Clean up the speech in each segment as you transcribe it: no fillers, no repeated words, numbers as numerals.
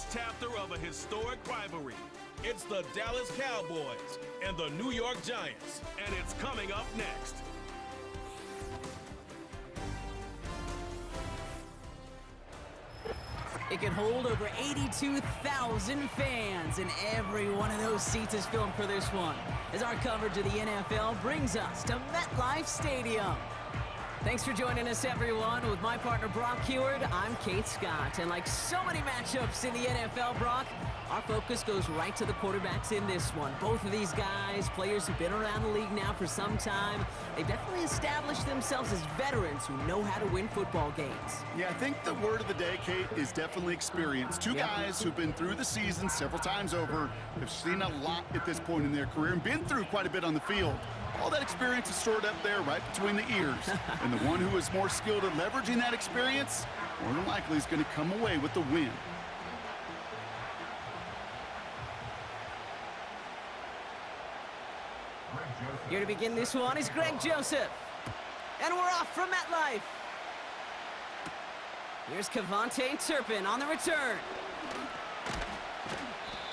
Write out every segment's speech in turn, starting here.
latest chapter of a historic rivalry. It's the Dallas Cowboys and the New York Giants, and it's coming up next. It can hold over 82,000 fans, and every one of those seats is filled for this one, as our coverage of the NFL brings us to MetLife Stadium. Thanks for joining us, everyone. With my partner, Brock Heward, I'm Kate Scott. And like so many matchups in the NFL, Brock, our focus goes right to the quarterbacks in this one. Both of these guys, players who've been around the league now for some time, they've definitely established themselves as veterans who know how to win football games. Yeah, I think the word of the day, Kate, is definitely experience. Two guys who've been through the season several times over, have seen a lot at this point in their career, and been through quite a bit on the field. All that experience is stored up there right between the ears. And the one who is more skilled at leveraging that experience, more than likely is going to come away with the win. Here to begin this one is Greg Joseph. And we're off from MetLife. Here's Kevontae Turpin on the return.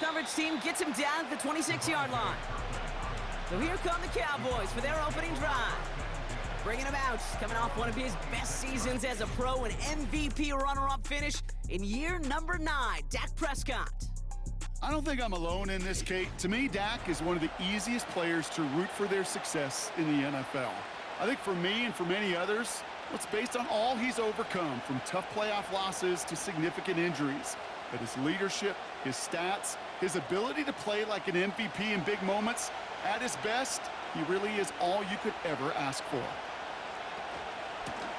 Coverage team gets him down at the 26-yard line. So here come the Cowboys for their opening drive. Bringing him out, coming off one of his best seasons as a pro, an MVP runner-up finish in year number 9, Dak Prescott. I don't think I'm alone in this, Kate. To me, Dak is one of the easiest players to root for their success in the NFL. I think for me and for many others, it's based on all he's overcome, from tough playoff losses to significant injuries. But his leadership, his stats, his ability to play like an MVP in big moments, at his best, he really is all you could ever ask for.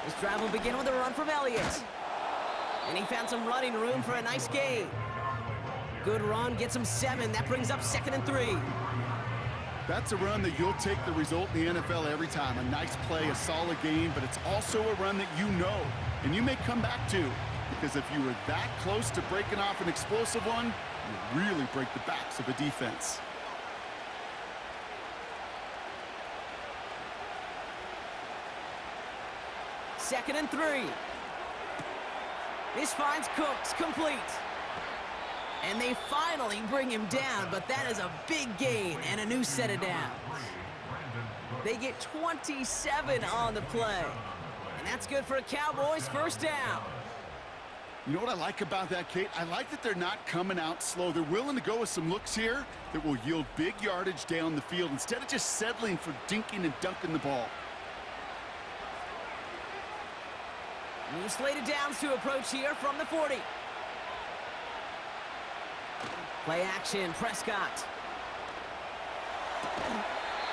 This drive will begin with a run from Elliott. And he found some running room for a nice gain. Good run, gets him 7. That brings up 2nd and 3. That's a run that you'll take the result in the NFL every time. A nice play, a solid gain, but it's also a run that you know and you may come back to. Because if you were that close to breaking off an explosive one, you really break the backs of a defense. Second and 3. This finds Cooks complete. And they finally bring him down, but that is a big gain and a new set of downs. They get 27 on the play. And that's good for a Cowboys first down. You know what I like about that, Kate? I like that they're not coming out slow. They're willing to go with some looks here that will yield big yardage down the field instead of just settling for dinking and dunking the ball. New slated downs to approach here from the 40. Play action, Prescott.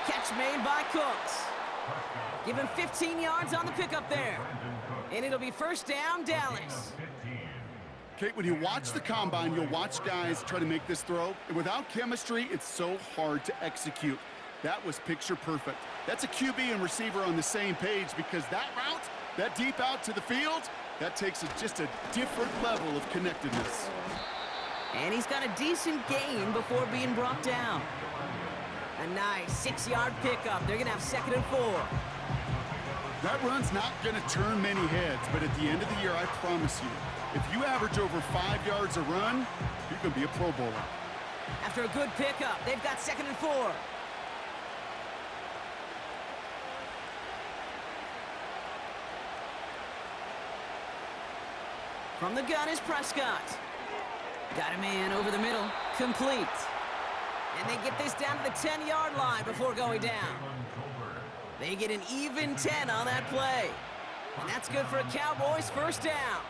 Catch made by Cooks. Give him 15 yards on the pickup there. And it'll be first down, Dallas. Kate, when you watch the combine, you'll watch guys try to make this throw. And without chemistry, it's so hard to execute. That was picture perfect. That's a QB and receiver on the same page, because that route, that deep out to the field, that takes just a different level of connectedness. And he's got a decent gain before being brought down. A nice 6-yard pickup. They're going to have 2nd and 4. That run's not going to turn many heads, but at the end of the year, I promise you, if you average over 5 yards a run, you're going to be a Pro Bowler. After a good pickup, they've got 2nd and 4. From the gun is Prescott. Got him in over the middle. Complete. And they get this down to the 10-yard line before going down. They get an even 10 on that play. And that's good for a Cowboys first down.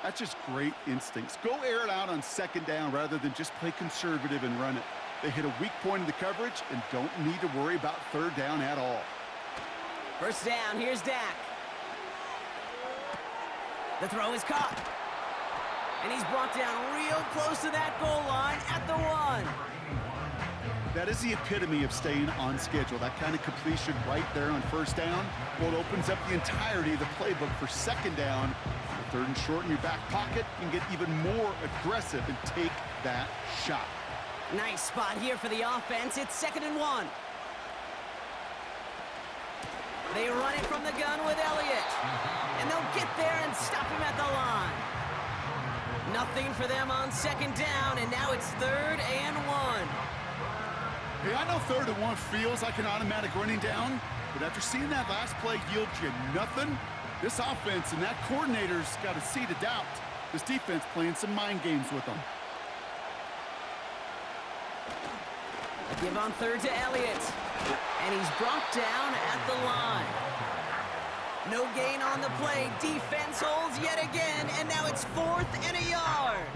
That's just great instincts. Go air it out on 2nd down rather than just play conservative and run it. They hit a weak point in the coverage and don't need to worry about 3rd down at all. First down, here's Dak. The throw is caught. And he's brought down real close to that goal line at the 1. That is the epitome of staying on schedule. That kind of completion right there on first down. Well, it opens up the entirety of the playbook for 2nd down. 3rd and short in your back pocket, you can get even more aggressive and take that shot. Nice spot here for the offense. It's 2nd and 1. They run it from the gun with Elliott. And they'll get there and stop him at the line. Nothing for them on second down, and now it's 3rd and 1. Hey, I know 3rd and 1 feels like an automatic running down, but after seeing that last play yield you nothing, this offense and that coordinator's got a seed of doubt. This defense playing some mind games with them. A give on 3rd to Elliott, and he's brought down at the line. No gain on the play. Defense holds yet again, and now it's 4th and a yard.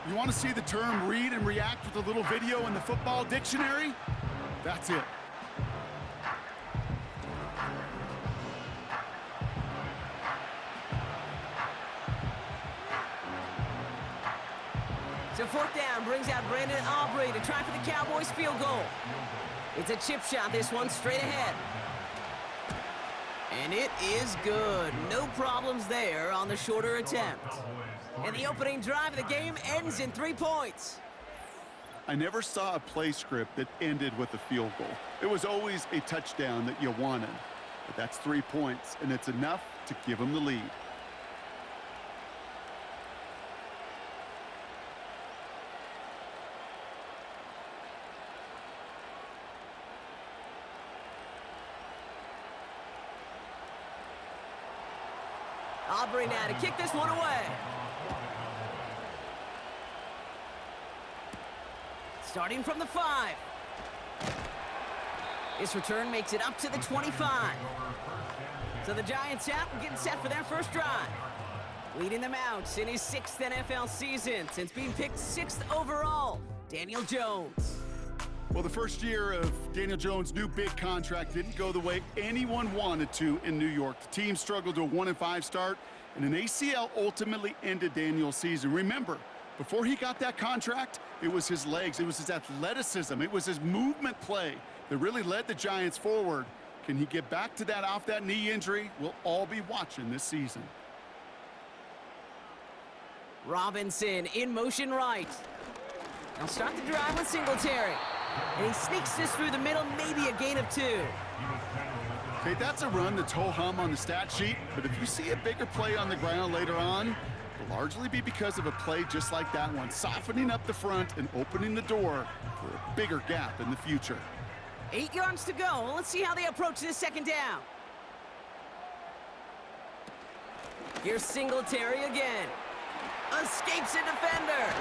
You want to see the term read and react with a little video in the football dictionary? That's it. So 4th down brings out Brandon Aubrey to try for the Cowboys field goal. It's a chip shot, this one straight ahead. And it is good. No problems there on the shorter attempt. And the opening drive of the game ends in 3 points. I never saw a play script that ended with a field goal. It was always a touchdown that you wanted. But that's 3 points, and it's enough to give them the lead. Aubrey now to kick this one away. Starting from the 5. This return makes it up to the 25. So the Giants out and getting set for their first drive. Leading them out in his 6th NFL season since being picked 6th overall, Daniel Jones. Well, the first year of Daniel Jones' new big contract didn't go the way anyone wanted to in New York. The team struggled to a 1-5 start, and an ACL ultimately ended Daniel's season. Remember, before he got that contract, it was his legs, it was his athleticism, it was his movement play that really led the Giants forward. Can he get back to that off that knee injury? We'll all be watching this season. Robinson in motion right. They'll start the drive with Singletary. And he sneaks this through the middle, maybe a gain of 2. Okay, that's a run that's ho-hum on the stat sheet, but if you see a bigger play on the ground later on, it'll largely be because of a play just like that one, softening up the front and opening the door for a bigger gap in the future. 8 yards to go. Let's see how they approach this second down. Here's Singletary again. Escapes a defender.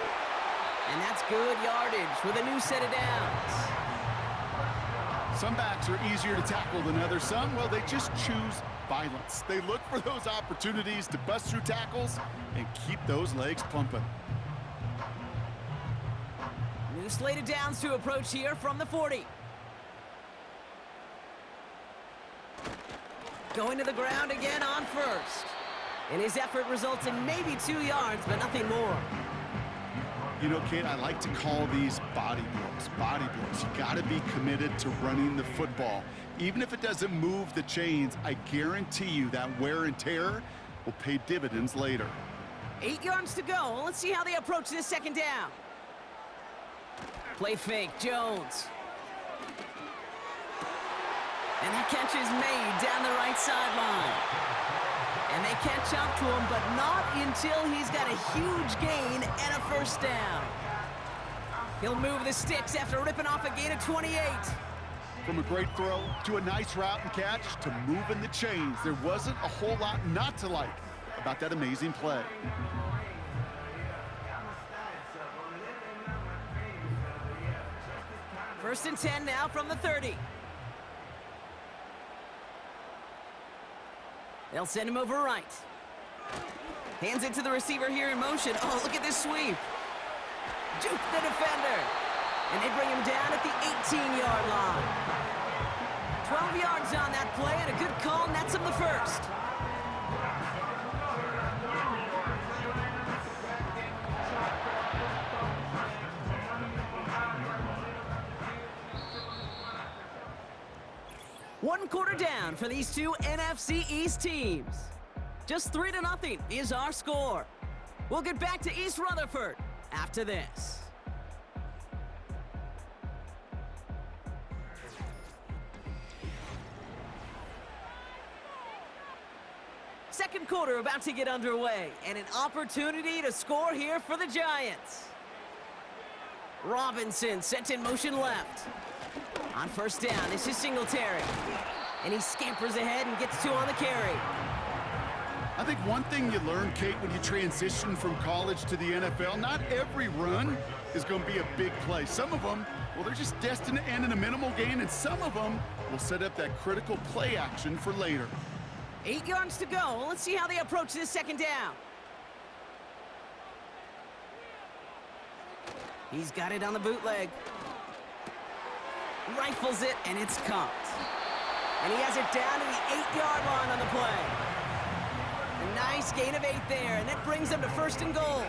And that's good yardage with a new set of downs. Some backs are easier to tackle than others. Some, well, they just choose violence. They look for those opportunities to bust through tackles and keep those legs pumping. New slate of downs to approach here from the 40. Going to the ground again on first. And his effort results in maybe 2 yards, but nothing more. You know, Kate, I like to call these body blows. Body blows. You got to be committed to running the football. Even if it doesn't move the chains, I guarantee you that wear and tear will pay dividends later. 8 yards to go. Let's see how they approach this second down. Play fake, Jones. And that catch is made down the right sideline. And they catch up to him, but not until he's got a huge gain and a first down. He'll move the sticks after ripping off a gain of 28. From a great throw to a nice route and catch to moving the chains, there wasn't a whole lot not to like about that amazing play. First and 10 now from the 30. They'll send him over right. Hands it to the receiver here in motion. Oh, look at this sweep. Juke the defender. And they bring him down at the 18-yard line. 12 yards on that play and a good call nets him the first. One quarter down for these two NFC East teams. Just 3-0 is our score. We'll get back to East Rutherford after this. second quarter about to get underway, and an opportunity to score here for the Giants. Robinson sent in motion left. On first down, this is Singletary. And he scampers ahead and gets 2 on the carry. I think one thing you learn, Kate, when you transition from college to the NFL, not every run is going to be a big play. Some of them, well, they're just destined to end in a minimal gain, and some of them will set up that critical play action for later. 8 yards to go. Let's see how they approach this second down. He's got it on the bootleg. Rifles it, and it's caught. And he has it down to the 8-yard line on the play. A nice gain of 8 there, and that brings them to 1st and goal.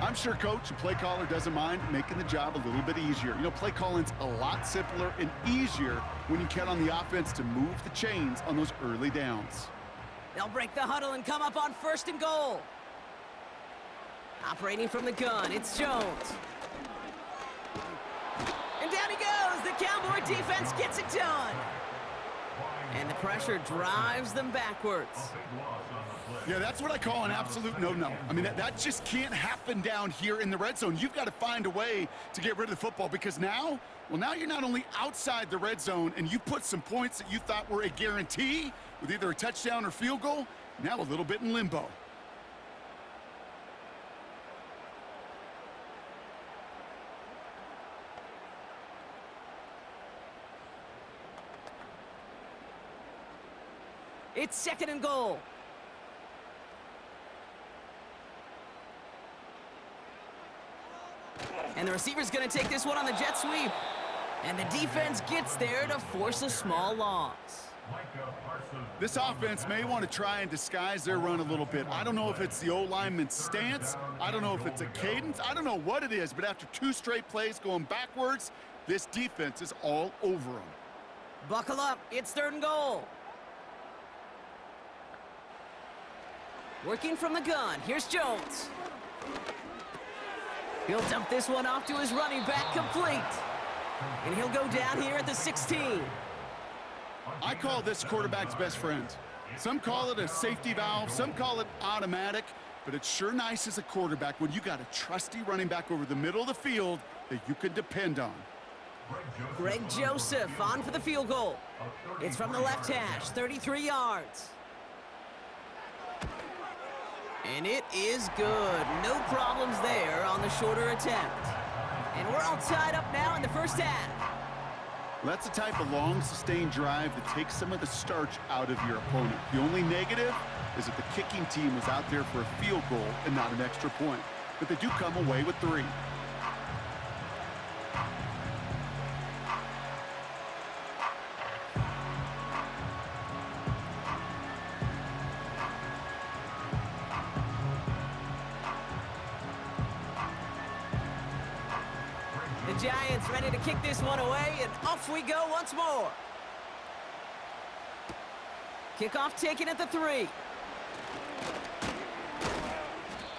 I'm sure, Coach, the play caller doesn't mind making the job a little bit easier. You know, play calling's a lot simpler and easier when you count on the offense to move the chains on those early downs. They'll break the huddle and come up on 1st and goal. Operating from the gun, it's Jones. And down he goes. The Cowboy defense gets it done. And the pressure drives them backwards. Yeah, that's what I call an absolute no-no. I mean, that just can't happen down here in the red zone. You've got to find a way to get rid of the football because now you're not only outside the red zone and you put some points that you thought were a guarantee with either a touchdown or field goal, now a little bit in limbo. It's 2nd and goal. And the receiver's going to take this one on the jet sweep. And the defense gets there to force a small loss. This offense may want to try and disguise their run a little bit. I don't know if it's the O-lineman's stance. I don't know if it's a cadence. I don't know what it is, but after 2 straight plays going backwards, this defense is all over them. Buckle up. It's 3rd and goal. Working from the gun. Here's Jones. He'll dump this one off to his running back, complete. And he'll go down here at the 16. I call this quarterback's best friend. Some call it a safety valve, some call it automatic, but it's sure nice as a quarterback when you got a trusty running back over the middle of the field that you can depend on. Greg Joseph on for the field goal. It's from the left hash, 33 yards. And it is good. No problems there on the shorter attempt. And we're all tied up now in the first half. That's the type of long, sustained drive that takes some of the starch out of your opponent. The only negative is that the kicking team was out there for a field goal and not an extra point. But they do come away with 3. The Giants ready to kick this one away, and off we go once more. Kickoff taken at the 3.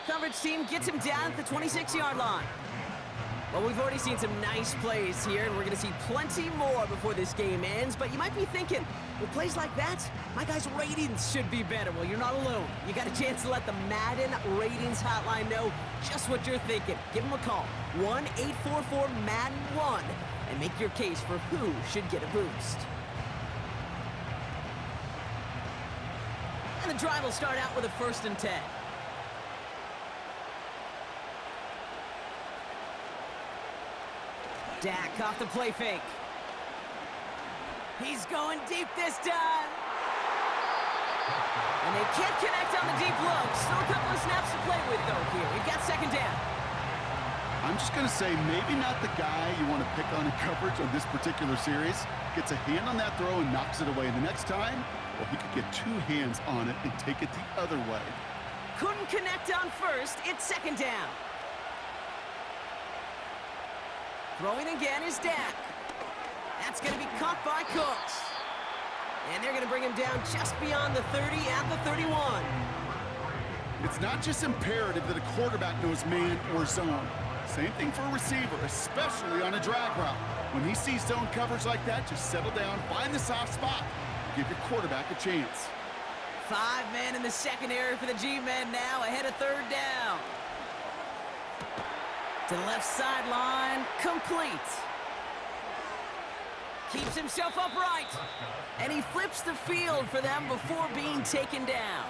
Coverage team gets him down at the 26-yard line. Well, we've already seen some nice plays here, and we're going to see plenty more before this game ends. But you might be thinking, with plays like that, my guys' ratings should be better. Well, you're not alone. You got a chance to let the Madden ratings hotline know just what you're thinking. Give them a call, 1-844-MADDEN-1, and make your case for who should get a boost. And the drive will start out with a 1st and 10. Dak off the play fake. He's going deep this time. And they can't connect on the deep look. Still a couple of snaps to play with, though, here. We've got 2nd down. I'm just going to say maybe not the guy you want to pick on in coverage on this particular series. Gets a hand on that throw and knocks it away. And the next time, well, he could get 2 hands on it and take it the other way. Couldn't connect on first. It's 2nd down. Throwing again is Dak. That's going to be caught by Cooks. And they're going to bring him down just beyond the 30 at the 31. It's not just imperative that a quarterback knows man or zone. Same thing for a receiver, especially on a drag route. When he sees zone coverage like that, just settle down, find the soft spot, give your quarterback a chance. 5 men in the secondary for the G-men now, ahead of third down. To the left sideline, complete. Keeps himself upright. And he flips the field for them before being taken down.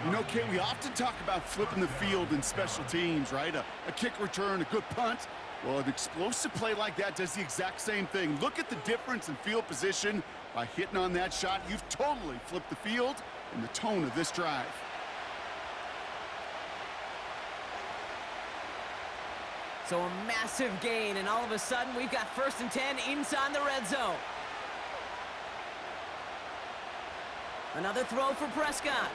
You know, Kate, we often talk about flipping the field in special teams, right? A kick return, a good punt. Well, an explosive play like that does the exact same thing. Look at the difference in field position. By hitting on that shot, you've totally flipped the field and the tone of this drive. So a massive gain, and all of a sudden, we've got 1st and 10 inside the red zone. Another throw for Prescott.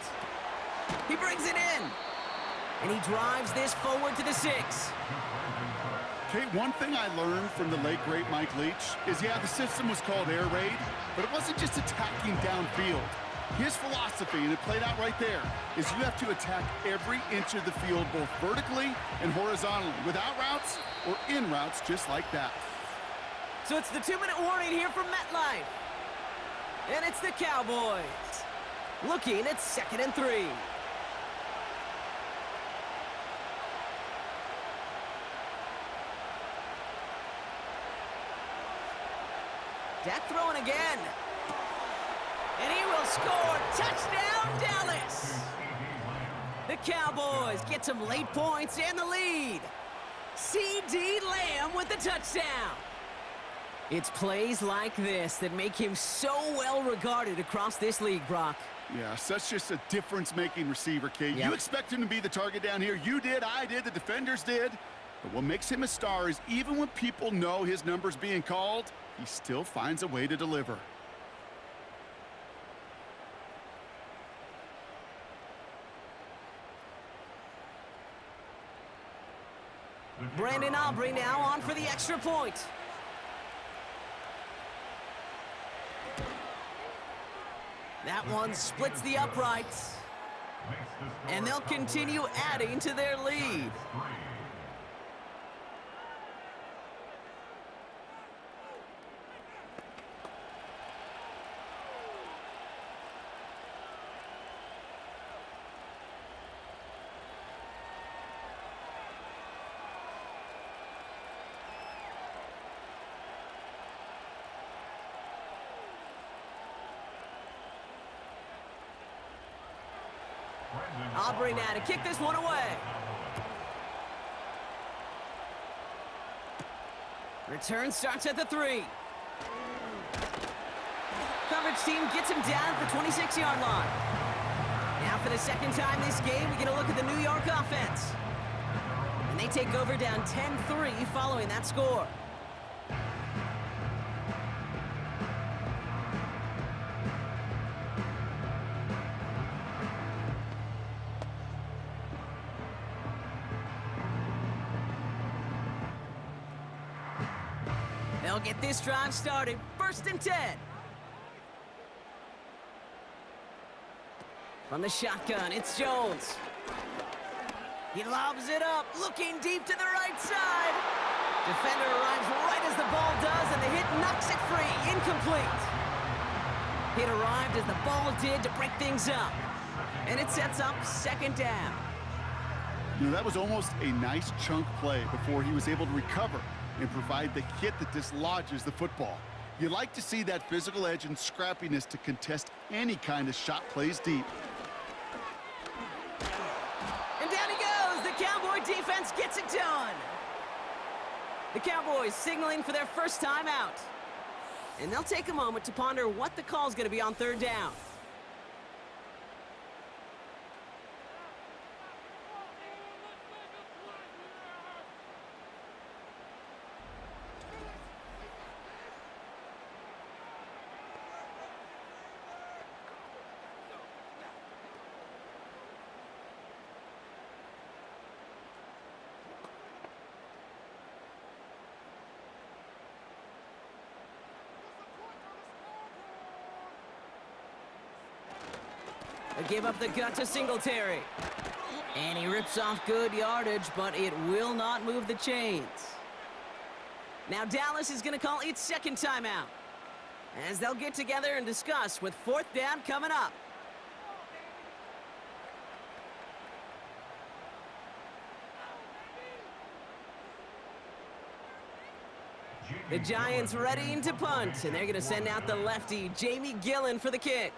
He brings it in. And he drives this forward to the 6. Kate, one thing I learned from the late, great Mike Leach is, yeah, the system was called air raid, but it wasn't just attacking downfield. His philosophy, and it played out right there, is you have to attack every inch of the field, both vertically and horizontally, without routes or in routes just like that. So it's the 2-minute warning here from MetLife. And it's the Cowboys looking at 2nd and 3. Dak throwing again. And he will score. Touchdown, Dallas. The Cowboys get some late points and the lead. C.D. Lamb with the touchdown. It's plays like this that make him so well regarded across this league, Brock. Yeah, such just a difference-making receiver, Kate. Yep. You expect him to be the target down here. You did, I did, the defenders did. But what makes him a star is even when people know his number's being called, he still finds a way to deliver. Brandon Aubrey now on for the extra point. That one splits the uprights. And they'll continue adding to their lead. Aubrey now to kick this one away. Return starts at the 3. Coverage team gets him down at the 26-yard line. Now for the second time this game, we get a look at the New York offense. And they take over down 10-3 following that score. They'll get this drive started. 1st and 10. From the shotgun, it's Jones. He lobs it up, looking deep to the right side. Defender arrives right as the ball does, and the hit knocks it free. Incomplete. Hit arrived as the ball did to break things up. And it sets up 2nd down. You know, that was almost a nice chunk play before he was able to recover and provide the hit that dislodges the football. You like to see that physical edge and scrappiness to contest any kind of shot plays deep. And down he goes. The Cowboy defense gets it done. The Cowboys signaling for their first time out. And they'll take a moment to ponder what the call's going to be on 3rd down. They give up the gut to Singletary. And he rips off good yardage, but it will not move the chains. Now Dallas is going to call its 2nd timeout, as they'll get together and discuss with 4th down coming up. The Giants readying to punt, and they're going to send out the lefty, Jamie Gillen, for the kick.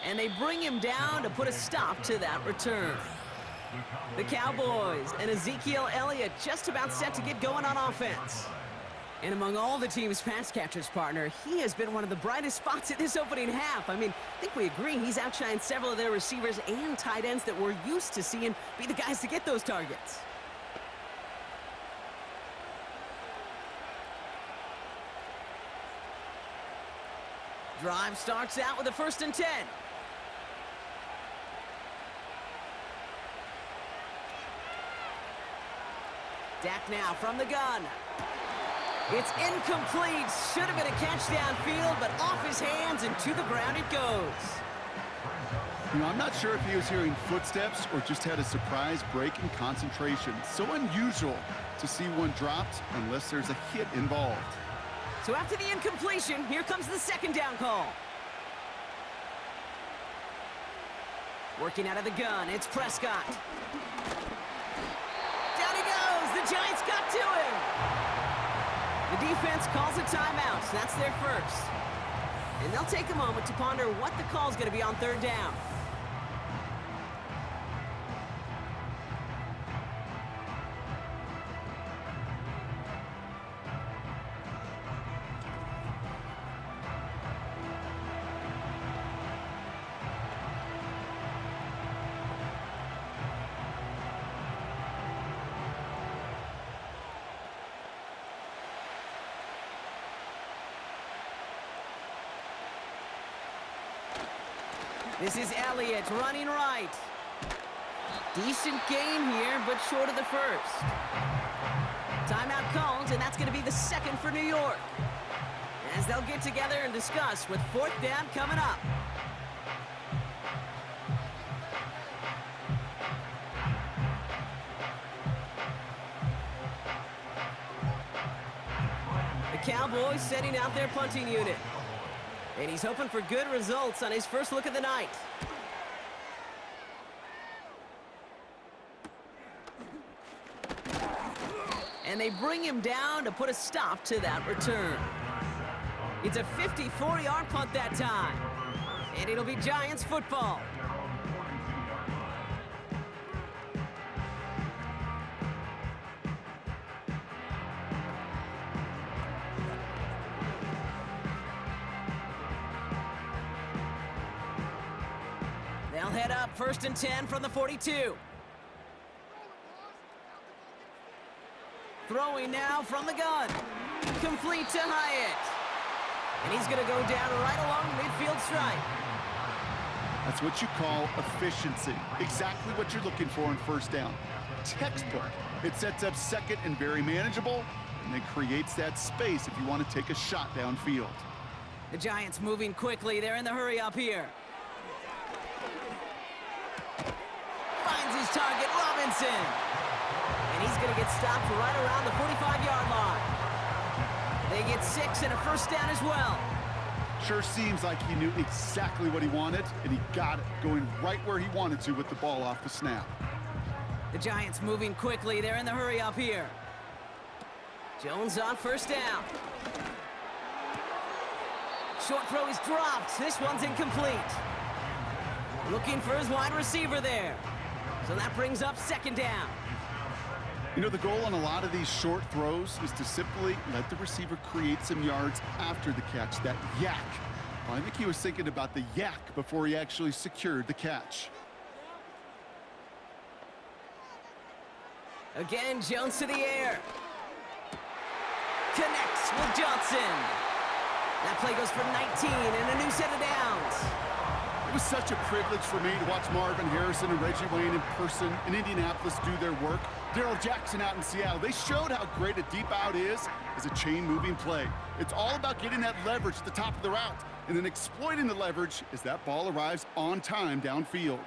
And they bring him down to put a stop to that return. The Cowboys and Ezekiel Elliott just about set to get going on offense. And among all the team's pass catchers, partner, he has been one of the brightest spots in this opening half. I mean, I think we agree he's outshined several of their receivers and tight ends that we're used to seeing be the guys to get those targets. Drive starts out with a 1st and 10. Dak now from the gun. It's incomplete. Should have been a catch downfield, but off his hands and to the ground it goes. You know, I'm not sure if he was hearing footsteps or just had a surprise break in concentration. So unusual to see one dropped unless there's a hit involved. So after the incompletion, here comes the 2nd down call. Working out of the gun, it's Prescott. Down he goes. The Giants got to him. The defense calls a timeout, so that's their first. And they'll take a moment to ponder what the call's going to be on 3rd down. This is Elliott running right. Decent gain here, but short of the first. Timeout called, and that's going to be the 2nd for New York, as they'll get together and discuss with 4th down coming up. The Cowboys setting out their punting unit. And he's hoping for good results on his first look of the night. And they bring him down to put a stop to that return. It's a 54-yard punt that time. And it'll be Giants football. They'll head up 1st and 10 from the 42. Throwing now from the gun. Complete to Hyatt. And he's going to go down right along midfield stripe. That's what you call efficiency. Exactly what you're looking for in 1st down. Textbook. It sets up 2nd and very manageable, and then creates that space if you want to take a shot downfield. The Giants moving quickly. They're in the hurry up here. Finds his target, Robinson. And he's going to get stopped right around the 45-yard line. They get 6 and a 1st down as well. Sure seems like he knew exactly what he wanted, and he got it, going right where he wanted to with the ball off the snap. The Giants moving quickly. They're in the hurry up here. Jones on 1st down. Short throw is dropped. This one's incomplete. Looking for his wide receiver there. So that brings up 2nd down. You know, the goal on a lot of these short throws is to simply let the receiver create some yards after the catch, that yak. Well, I think he was thinking about the yak before he actually secured the catch. Again, Jones to the air. Connects with Johnson. That play goes for 19 and a new set of downs. It was such a privilege for me to watch Marvin Harrison and Reggie Wayne in person in Indianapolis do their work. Darrell Jackson out in Seattle. They showed how great a deep out is as a chain-moving play. It's all about getting that leverage at the top of the route and then exploiting the leverage as that ball arrives on time downfield.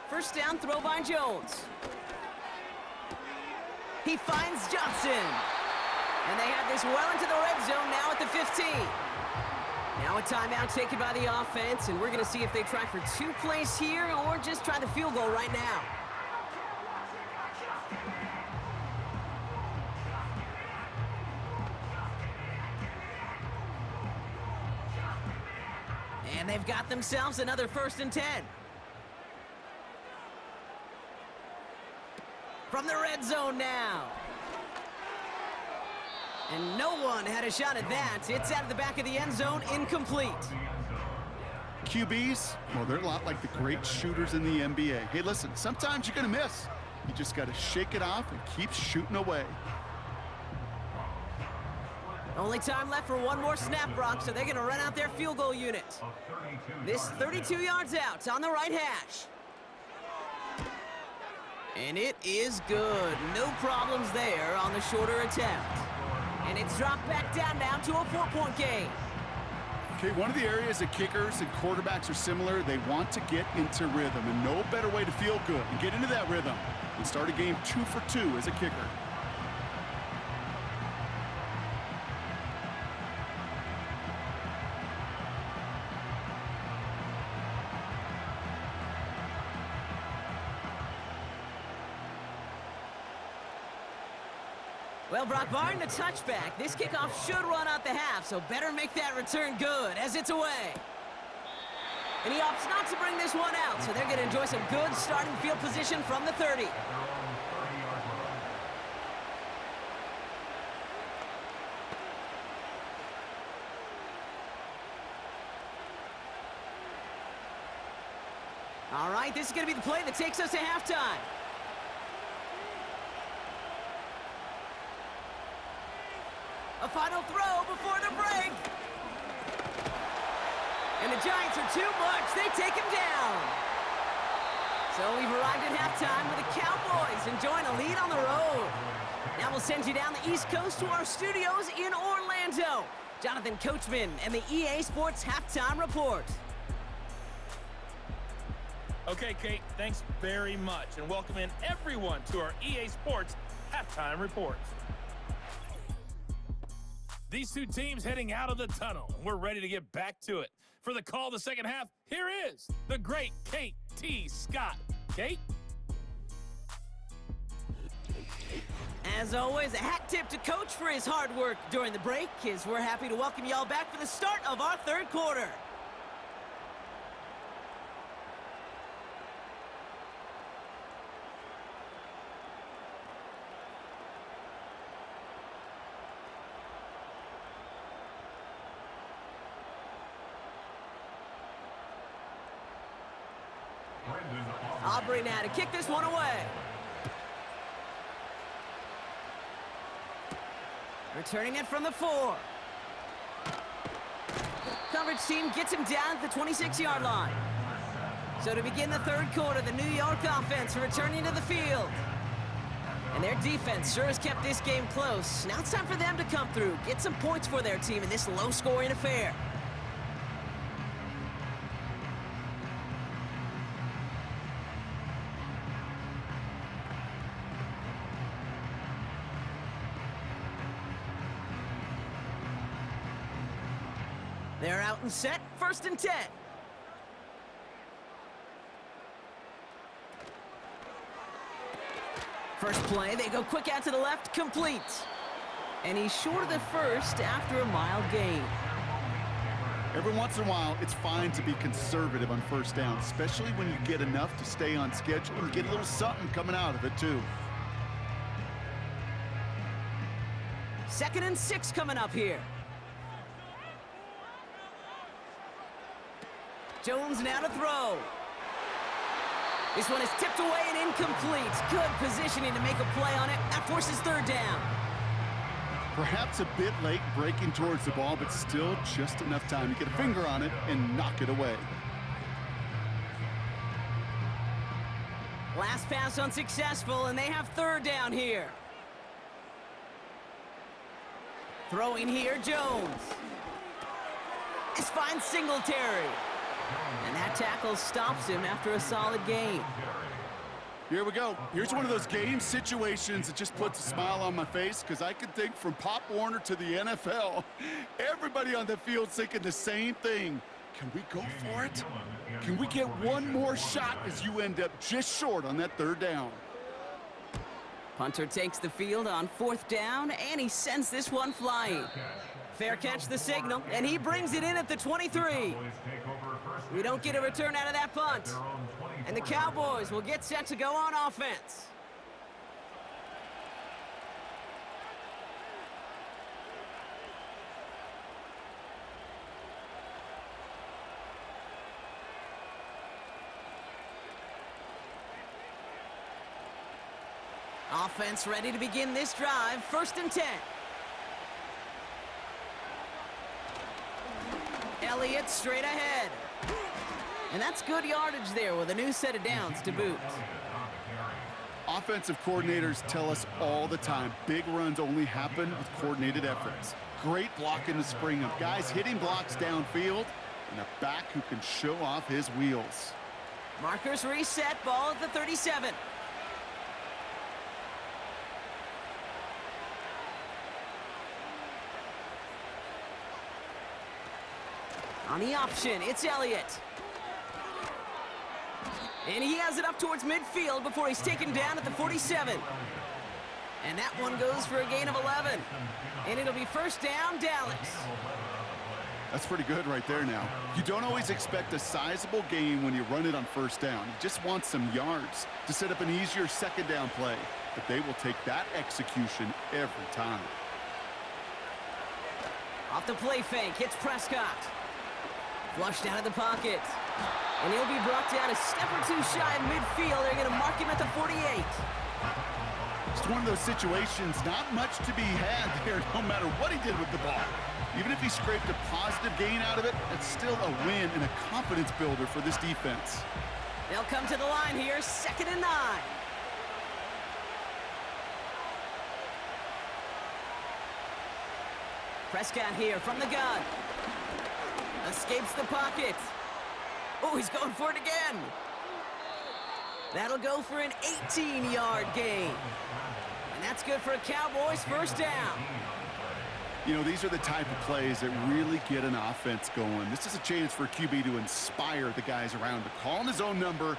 1st down throw by Jones. He finds Johnson. And they have this well into the red zone now at the 15. Now a timeout taken by the offense, and we're going to see if they try for 2 plays here or just try the field goal right now. And they've got themselves another 1st and 10. From the red zone now. And no one had a shot at that. It's out of the back of the end zone, incomplete. QBs, well, they're a lot like the great shooters in the NBA. Hey, listen, sometimes you're going to miss. You just got to shake it off and keep shooting away. Only time left for one more snap, Brock, so they're going to run out their field goal unit. This 32 yards out on the right hash. And it is good. No problems there on the shorter attempt. And it's dropped back down now to a 4-point game. Okay, one of the areas that kickers and quarterbacks are similar, they want to get into rhythm, and no better way to feel good and get into that rhythm than start a game 2 for 2 as a kicker. Well, Brock, barring the touchback, this kickoff should run out the half, so better make that return good as it's away. And he opts not to bring this one out, so they're going to enjoy some good starting field position from the 30. All right, this is going to be the play that takes us to halftime. A final throw before the break. And the Giants are too much. They take him down. So we've arrived at halftime with the Cowboys enjoying a lead on the road. Now we'll send you down the East Coast to our studios in Orlando. Jonathan Coachman and the EA Sports Halftime Report. Okay, Kate, thanks very much. And welcome in everyone to our EA Sports Halftime Report. These two teams heading out of the tunnel. We're ready to get back to it. For the call of the second half, here is the great Kate T. Scott. Kate? As always, a hat tip to Coach for his hard work during the break, as we're happy to welcome y'all back for the start of our third quarter. Aubrey now to kick this one away. Returning it from the 4. Coverage team gets him down at the 26-yard line. So to begin the third quarter, the New York offense returning to the field. And their defense sure has kept this game close. Now it's time for them to come through, get some points for their team in this low-scoring affair. They're out and set, 1st and 10. First play, they go quick out to the left, complete. And he's short of the first after a mild gain. Every once in a while, it's fine to be conservative on first down, especially when you get enough to stay on schedule and get a little something coming out of it, too. 2nd and 6 coming up here. Jones now to throw. This one is tipped away and incomplete. Good positioning to make a play on it. That forces 3rd down. Perhaps a bit late breaking towards the ball, but still just enough time to get a finger on it and knock it away. Last pass unsuccessful, and they have 3rd down here. Throwing here, Jones. This finds Singletary. And that tackle stops him after a solid gain. Here we go. Here's one of those game situations that just puts a smile on my face because I can think from Pop Warner to the NFL. Everybody on the field's thinking the same thing. Can we go for it? Can we get one more shot as you end up just short on that third down? Punter takes the field on 4th down, and he sends this one flying. Fair catch the signal, and he brings it in at the 23. We don't get a return out of that punt. And the Cowboys will get set to go on offense. Offense ready to begin this drive. 1st and 10. Elliott straight ahead. And that's good yardage there with a new set of downs to boot. Offensive coordinators tell us all the time, big runs only happen with coordinated efforts. Great block in the spring of guys hitting blocks downfield and a back who can show off his wheels. Markers reset, ball at the 37. On the option, it's Elliott. And he has it up towards midfield before he's taken down at the 47. And that one goes for a gain of 11. And it'll be 1st down, Dallas. That's pretty good right there now. You don't always expect a sizable gain when you run it on 1st down. You just want some yards to set up an easier 2nd down play. But they will take that execution every time. Off the play fake, hits Prescott. Flushed out of the pocket. And he'll be brought down a step or two shy of midfield. They're going to mark him at the 48. It's one of those situations, not much to be had there, no matter what he did with the ball. Even if he scraped a positive gain out of it, it's still a win and a confidence builder for this defense. They'll come to the line here, 2nd and 9. Prescott here from the gun. Escapes the pocket. Oh, he's going for it again. That'll go for an 18-yard gain. And that's good for a Cowboys 1st down. You know, these are the type of plays that really get an offense going. This is a chance for a QB to inspire the guys around him, calling his own number,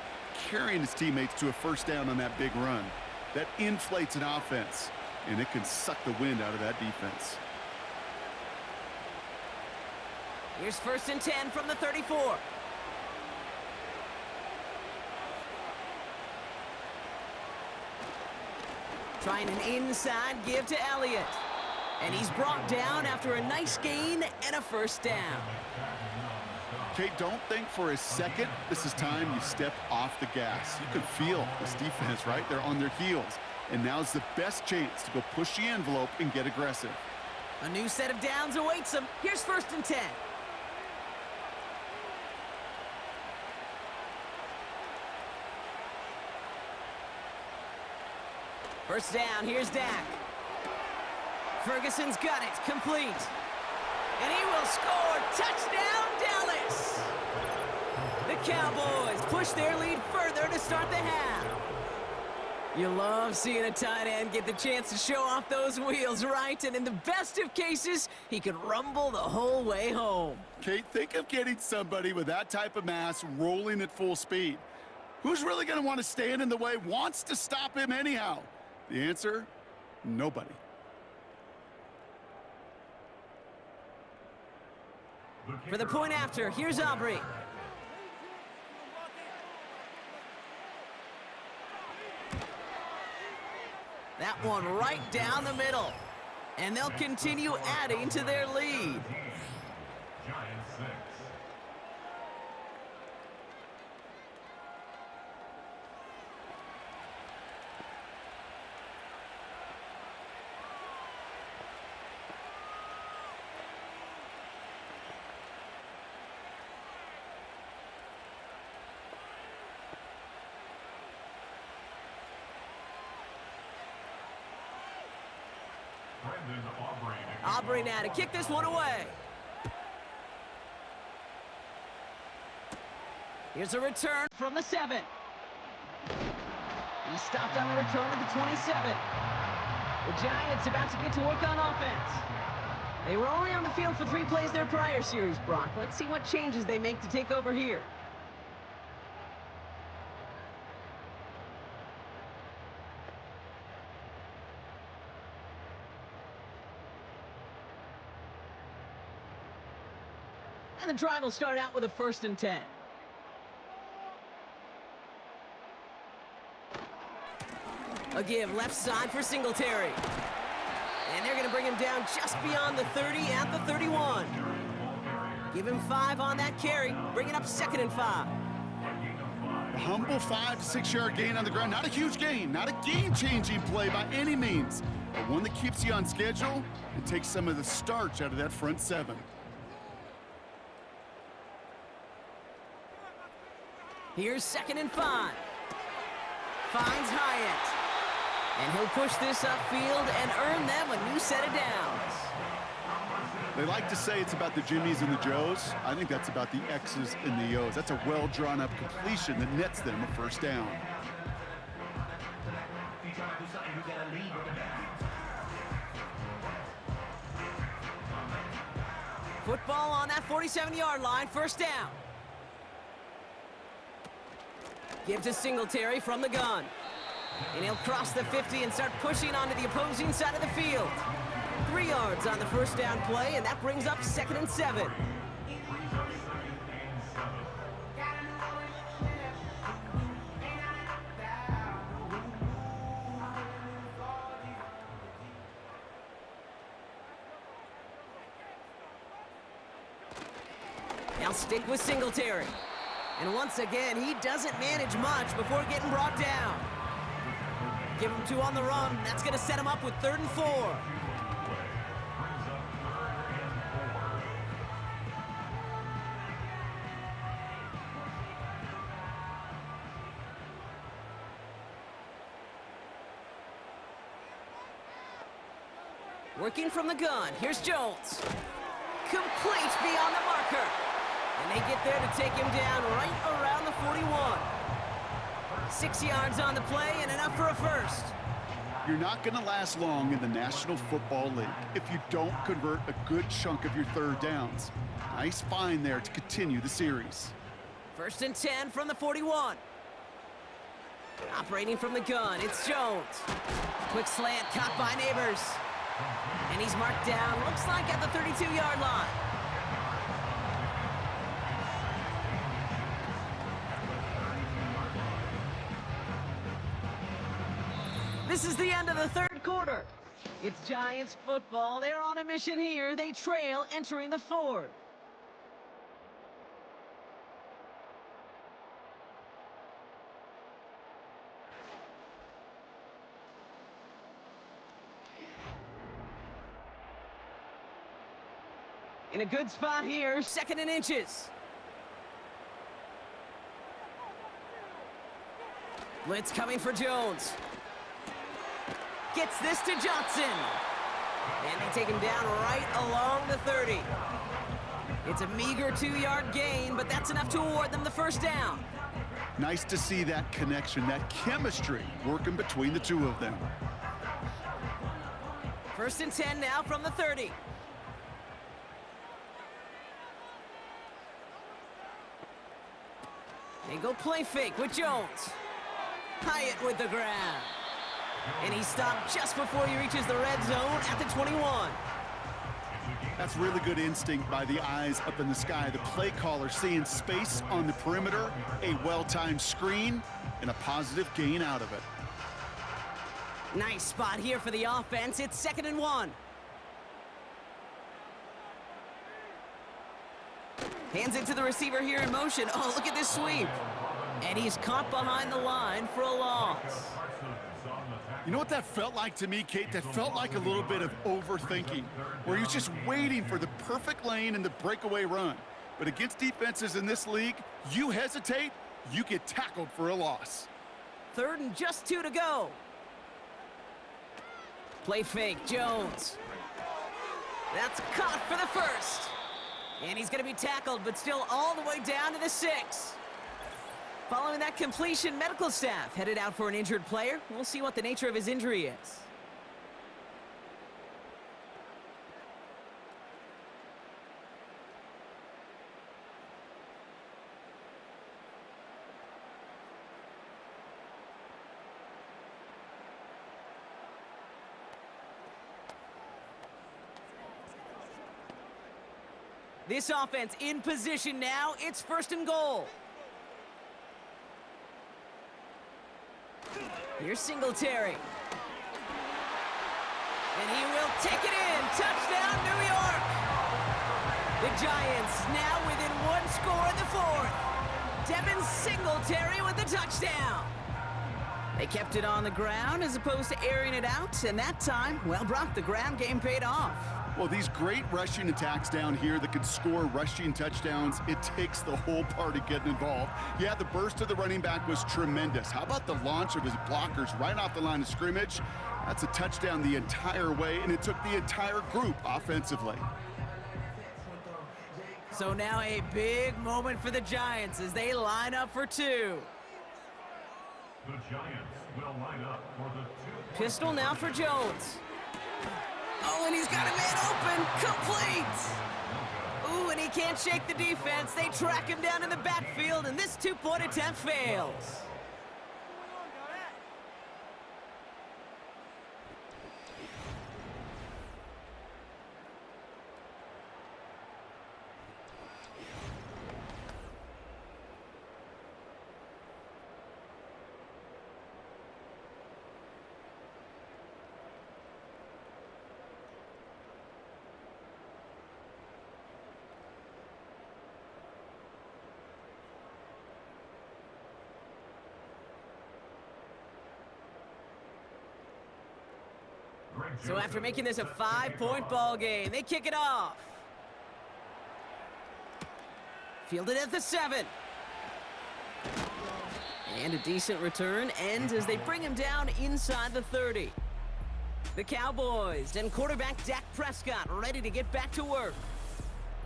carrying his teammates to a 1st down on that big run. That inflates an offense, and it can suck the wind out of that defense. Here's 1st and 10 from the 34. Trying an inside give to Elliott. And he's brought down after a nice gain and a 1st down. Kate, don't think for a second this is time you step off the gas. You can feel this defense, right? They're on their heels. And now's the best chance to go push the envelope and get aggressive. A new set of downs awaits him. Here's 1st and 10. First down, here's Dak. Ferguson's got it, complete. And he will score. Touchdown, Dallas! The Cowboys push their lead further to start the half. You love seeing a tight end get the chance to show off those wheels, right? And in the best of cases, he can rumble the whole way home. Kate, think of getting somebody with that type of mass rolling at full speed. Who's really going to want to stand in the way, wants to stop him anyhow? The answer, nobody. For the point after, here's Aubrey. That one right down the middle. And they'll continue adding to their lead. Giants 6. Aubrey now to kick this one away. Here's a return from the 7. He's stopped on the return of the 27. The Giants about to get to work on offense. They were only on the field for 3 plays their prior series, Brock. Let's see what changes they make to take over here. And the drive will start out with a 1st and 10. A give left side for Singletary. And they're going to bring him down just beyond the 30 at the 31. Give him 5 on that carry. Bring it up 2nd and 5. A humble 5 to 6 yard gain on the ground. Not a huge gain, not a game-changing play by any means, but one that keeps you on schedule and takes some of the starch out of that front 7. Here's 2nd and 5. Finds Hyatt. And he'll push this upfield and earn them a new set of downs. They like to say it's about the Jimmies and the Joes. I think that's about the X's and the O's. That's a well-drawn-up completion that nets them a 1st down. Football on that 47-yard line, 1st down. Give to Singletary from the gun. And he'll cross the 50 and start pushing onto the opposing side of the field. 3 yards on the 1st down play, and that brings up 2nd and 7. Now stick with Singletary. And once again, he doesn't manage much before getting brought down. Give him 2 on the run. That's going to set him up with 3rd and 4. Working from the gun. Here's Jones. Complete beyond the marker. And they get there to take him down right around the 41. 6 yards on the play and enough for a 1st. You're not going to last long in the National Football League if you don't convert a good chunk of your 3rd downs. Nice find there to continue the series. 1st and 10 from the 41. Operating from the gun, it's Jones. Quick slant caught by Neighbors. And he's marked down, looks like at the 32-yard line. This is the end of the 3rd quarter. It's Giants football. They're on a mission here. They trail entering the 4th. In a good spot here, 2nd and inches. Blitz coming for Jones. Gets this to Johnson. And they take him down right along the 30. It's a meager 2-yard gain, but that's enough to award them the 1st down. Nice to see that connection, that chemistry working between the 2 of them. 1st and 10 now from the 30. They go play fake with Jones. Hyatt with the grab. And he stopped just before he reaches the red zone at the 21. That's really good instinct by the eyes up in the sky. The play caller seeing space on the perimeter, a well-timed screen, and a positive gain out of it. Nice spot here for the offense. It's 2nd and 1. Hands it to the receiver here in motion. Oh, look at this sweep. And he's caught behind the line for a loss. You know what that felt like to me, Kate? That felt like a little bit of overthinking, where he was just waiting for the perfect lane and the breakaway run. But against defenses in this league, you hesitate, you get tackled for a loss. 3rd and just 2 to go. Play fake, Jones. That's caught for the 1st. And he's going to be tackled, but still all the way down to the 6. Following that completion, medical staff headed out for an injured player. We'll see what the nature of his injury is. This offense in position now. It's 1st and goal. Here's Singletary. And he will take it in. Touchdown, New York. The Giants now within 1 score in the 4th. Devin Singletary with the touchdown. They kept it on the ground as opposed to airing it out. And that time, well, Brock, the ground game paid off. Well, these great rushing attacks down here that could score rushing touchdowns, it takes the whole party getting involved. Yeah, the burst of the running back was tremendous. How about the launch of his blockers right off the line of scrimmage? That's a touchdown the entire way, and it took the entire group offensively. So now a big moment for the Giants as they line up for 2. The Giants will line up for the 2. Pistol now for Jones. Oh, and he's got a man open. Complete. Ooh, and he can't shake the defense. They track him down in the backfield, and this 2-point attempt fails. So after making this a 5-point ball game, they kick it off. Fielded at the 7. And a decent return ends as they bring him down inside the 30. The Cowboys and quarterback Dak Prescott ready to get back to work.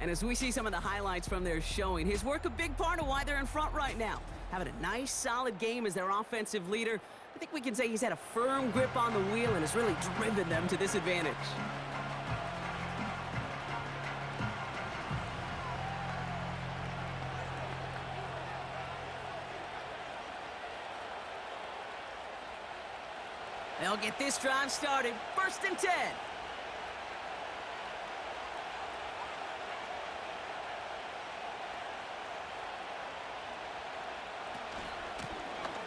And as we see some of the highlights from their showing, his work a big part of why they're in front right now. Having a nice, solid game as their offensive leader. I think we can say he's had a firm grip on the wheel and has really driven them to this advantage. They'll get this drive started. 1st and 10.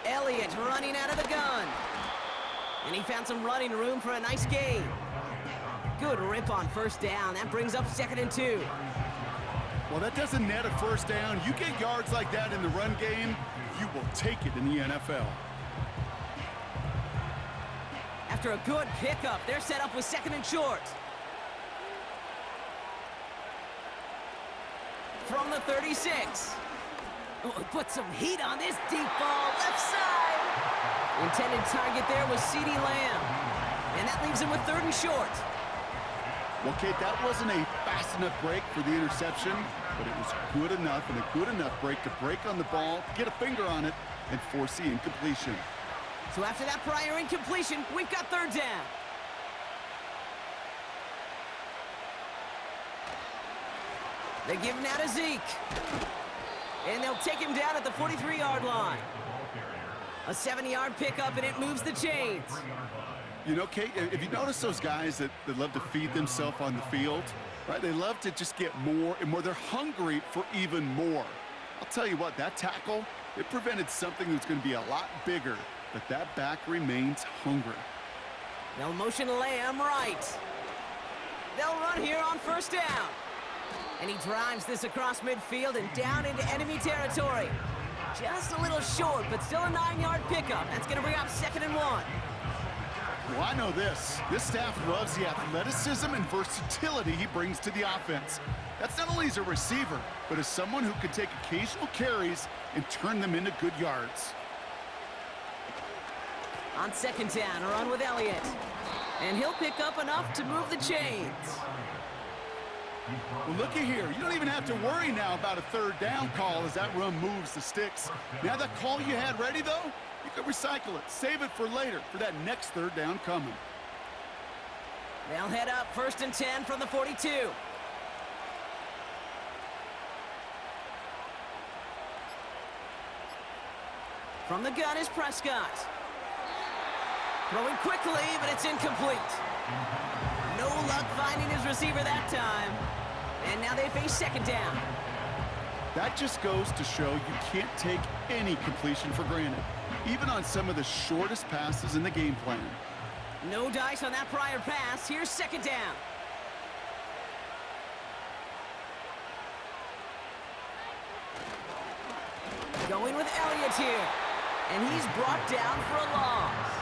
Elliott running out of the gun. And he found some running room for a nice gain. Good rip on 1st down. That brings up 2nd and 2. Well, that doesn't net a 1st down. You get yards like that in the run game, you will take it in the NFL. After a good pickup, they're set up with 2nd and short. From the 36. Oh, put some heat on this deep ball, left side. The intended target there was CeeDee Lamb. And that leaves him with 3rd and short. Well, Kate, that wasn't a fast enough break for the interception, but it was good enough and a good enough break to break on the ball, get a finger on it, and force the incompletion. So after that prior incompletion, we've got 3rd down. They give him now to Zeke. And they'll take him down at the 43-yard line. A 70-yard pickup, and it moves the chains. You know, Kate, if you notice those guys that love to feed themselves on the field, right? They love to just get more and more. They're hungry for even more. I'll tell you what, that tackle, it prevented something that's going to be a lot bigger, but that back remains hungry. They'll motion Lamb right. They'll run here on 1st down. And he drives this across midfield and down into enemy territory. Just a little short, but still a 9-yard pickup. That's going to bring up 2nd and 1. Well, I know this. This staff loves the athleticism and versatility he brings to the offense. That's not only as a receiver, but as someone who can take occasional carries and turn them into good yards. On 2nd down, a run with Elliott. And he'll pick up enough to move the chains. Well, looky here. You don't even have to worry now about a third down call as that run moves the sticks. Now that call you had ready, though, you can recycle it. Save it for later for that next third down coming. They'll head up 1st and 10 from the 42. From the gun is Prescott. Throwing quickly, but it's incomplete. No luck finding his receiver that time. And now they face 2nd down. That just goes to show you can't take any completion for granted, even on some of the shortest passes in the game plan. No dice on that prior pass. Here's 2nd down. Going with Elliott here. And he's brought down for a loss.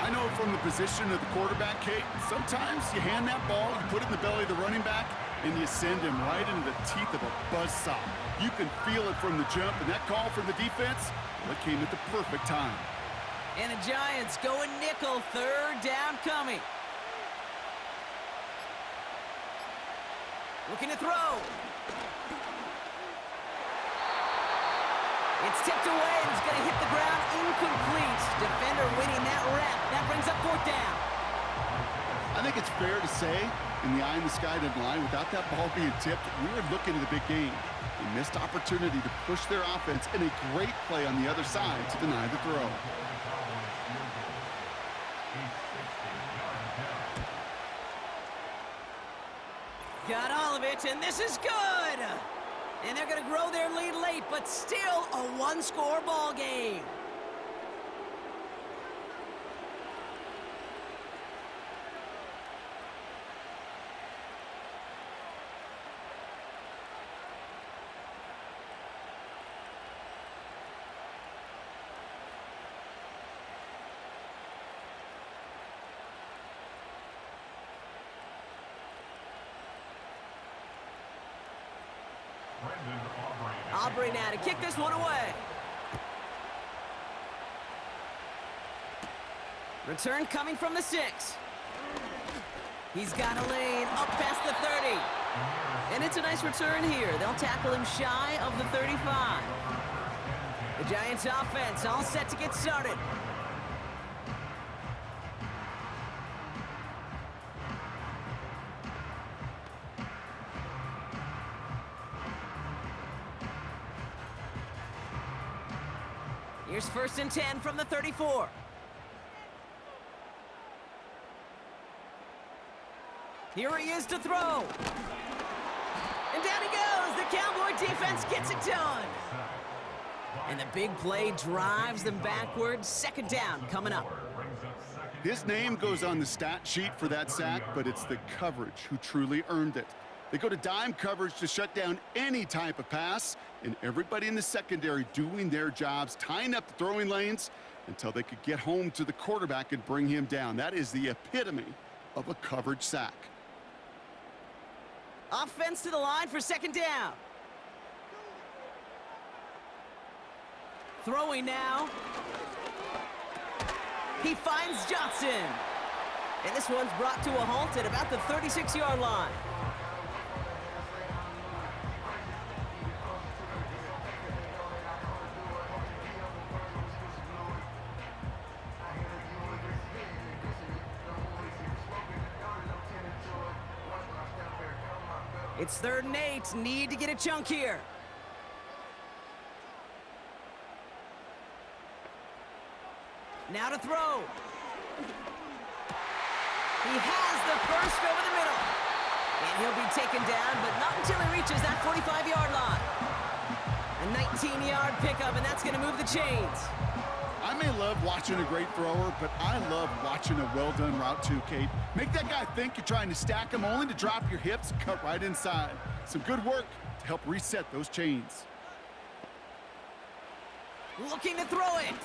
I know from the position of the quarterback, Kate, sometimes you hand that ball, you put it in the belly of the running back, and you send him right into the teeth of a buzzsaw. You can feel it from the jump, and that call from the defense, well, it came at the perfect time. And the Giants going nickel, 3rd down coming. Looking to throw. It's tipped away, and it's going to hit the ground incomplete. Defender winning that rep. That brings up 4th down. I think it's fair to say, in the eye-in-the-sky deadline, without that ball being tipped, we were looking at a big game. A missed opportunity to push their offense, and a great play on the other side to deny the throw. Got all of it, and this is good. And they're going to grow their lead late, but still a one-score ball game. Aubrey now to kick this one away. Return coming from the 6. He's got a lane up past the 30. And it's a nice return here. They'll tackle him shy of the 35. The Giants offense all set to get started. Here's 1st and 10 from the 34. Here he is to throw. And down he goes. The Cowboy defense gets it done. And the big play drives them backwards. 2nd down coming up. His name goes on the stat sheet for that sack, but it's the coverage who truly earned it. They go to dime coverage to shut down any type of pass, and everybody in the secondary doing their jobs, tying up the throwing lanes until they could get home to the quarterback and bring him down. That is the epitome of a coverage sack. Offense to the line for 2nd down. Throwing now. He finds Johnson. And this one's brought to a halt at about the 36-yard line. It's 3rd and 8. Need to get a chunk here. Now to throw. He has the first over the middle. And he'll be taken down, but not until he reaches that 45-yard line. A 19-yard pickup, and that's going to move the chains. I may love watching a great thrower, but I love watching a well-done route too, Kate. Make that guy think you're trying to stack him, only to drop your hips and cut right inside. Some good work to help reset those chains. Looking to throw it.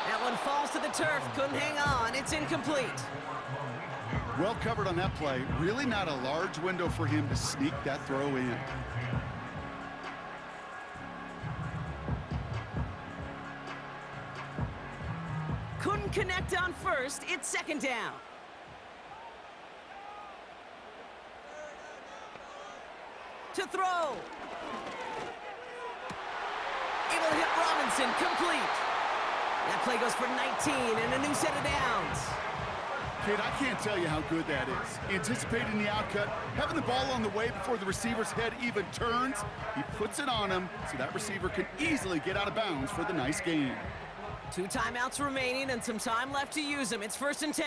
That one falls to the turf. Couldn't hang on. It's incomplete. Well covered on that play. Really not a large window for him to sneak that throw in. Couldn't connect on first. It's 2nd down. to throw. Able to hit Robinson, complete. That play goes for 19 and a new set of downs. Kid, I can't tell you how good that is. Anticipating the outcut, having the ball on the way before the receiver's head even turns, he puts it on him so that receiver can easily get out of bounds for the nice gain. 2 timeouts remaining and some time left to use them. It's 1st and 10.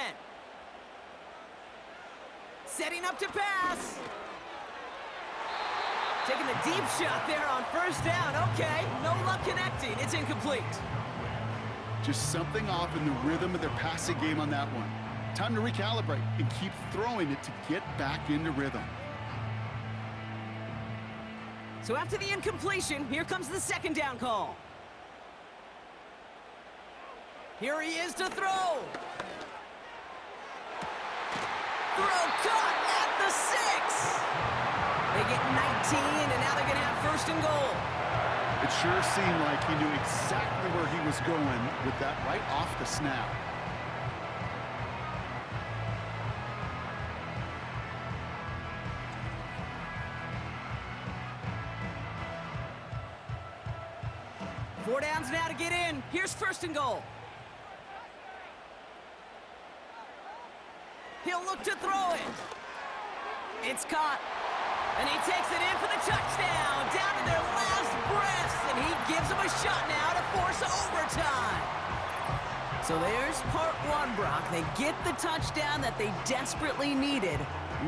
Setting up to pass. Taking the deep shot there on 1st down. Okay, no luck connecting. It's incomplete. Just something off in the rhythm of their passing game on that one. Time to recalibrate and keep throwing it to get back into rhythm. So after the incompletion, here comes the 2nd down call. Here he is to throw. Throw caught at the 6. They get 19, and now they're going to have 1st and goal. It sure seemed like he knew exactly where he was going with that right off the snap. Four downs now to get in. Here's 1st and goal. He'll look to throw it. It's caught. And he takes it in for the touchdown. Down to their last breaths. And he gives them a shot now to force overtime. So there's part 1, Brock. They get the touchdown that they desperately needed.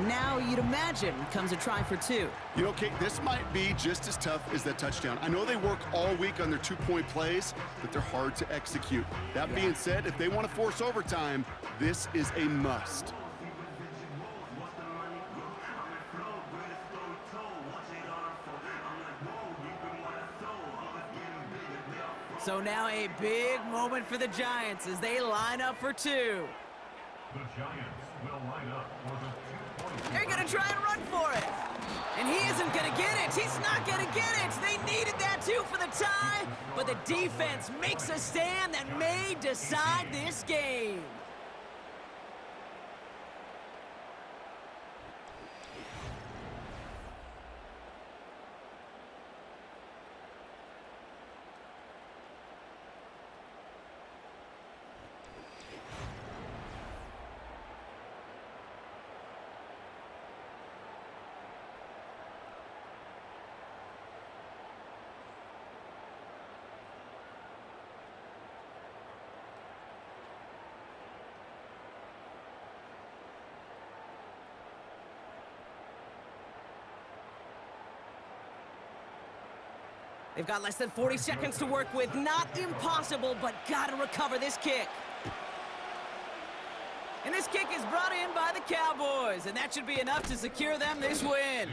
Now, you'd imagine, comes a try for 2. You know, Kate, this might be just as tough as that touchdown. I know they work all week on their 2-point plays, but they're hard to execute. That being said, if they want to force overtime, this is a must. So now a big moment for the Giants as they line up for 2. The Giants will line up for the 2-point. They're going to try and run for it. And he isn't going to get it. He's not going to get it. They needed that too for the tie. But the defense makes a stand that may decide this game. They've got less than 40 seconds to work with. Not impossible, but gotta recover this kick. And this kick is brought in by the Cowboys, and that should be enough to secure them this win.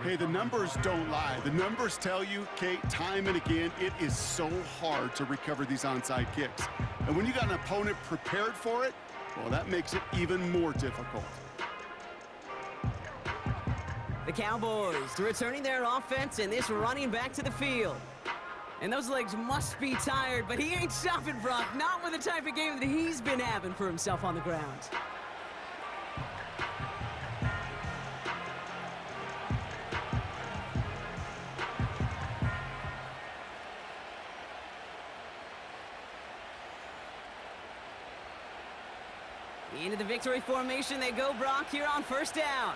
Hey, the numbers don't lie. The numbers tell you, Kate, time and again, it is so hard to recover these onside kicks. And when you got an opponent prepared for it, well, that makes it even more difficult. The Cowboys returning their offense and this running back to the field. And those legs must be tired, but he ain't stopping, Brock. Not with the type of game that he's been having for himself on the ground. Into the victory formation they go, Brock, here on 1st down.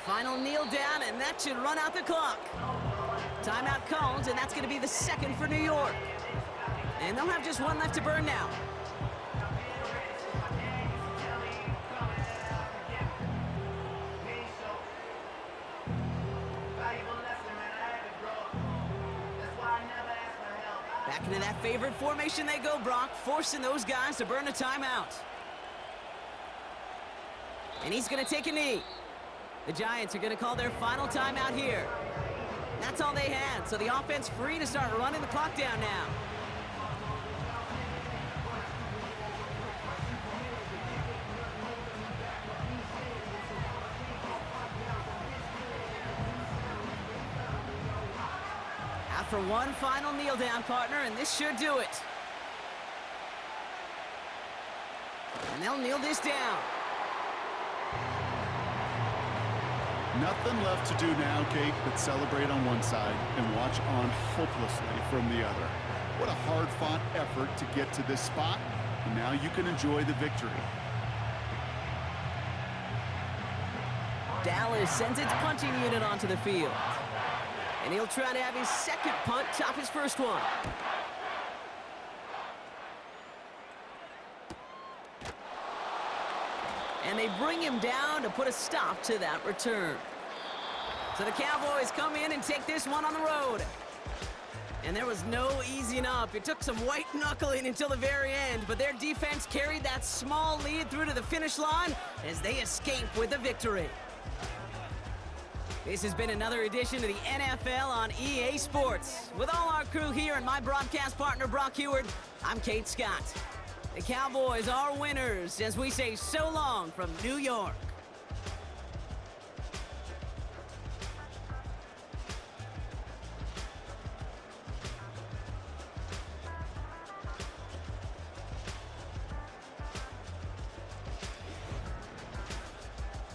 Final kneel down, and that should run out the clock. Timeout called, and that's going to be the 2nd for New York. And they'll have just 1 left to burn now. Back into that favorite formation they go, Brock, forcing those guys to burn a timeout. And he's going to take a knee. The Giants are going to call their final timeout here. That's all they had, so the offense free to start running the clock down now. Out for 1 final kneel down, partner, and this should do it. And they'll kneel this down. Nothing left to do now, Kate, but celebrate on one side and watch on hopelessly from the other. What a hard-fought effort to get to this spot, and now you can enjoy the victory. Dallas sends its punting unit onto the field. And he'll try to have his second punt top his first one. And they bring him down to put a stop to that return. So the Cowboys come in and take this one on the road. And there was no easing up. It took some white knuckling until the very end, but their defense carried that small lead through to the finish line as they escape with a victory. This has been another edition of the NFL on EA Sports. With all our crew here and my broadcast partner, Brock Heward, I'm Kate Scott. The Cowboys are winners as we say so long from New York.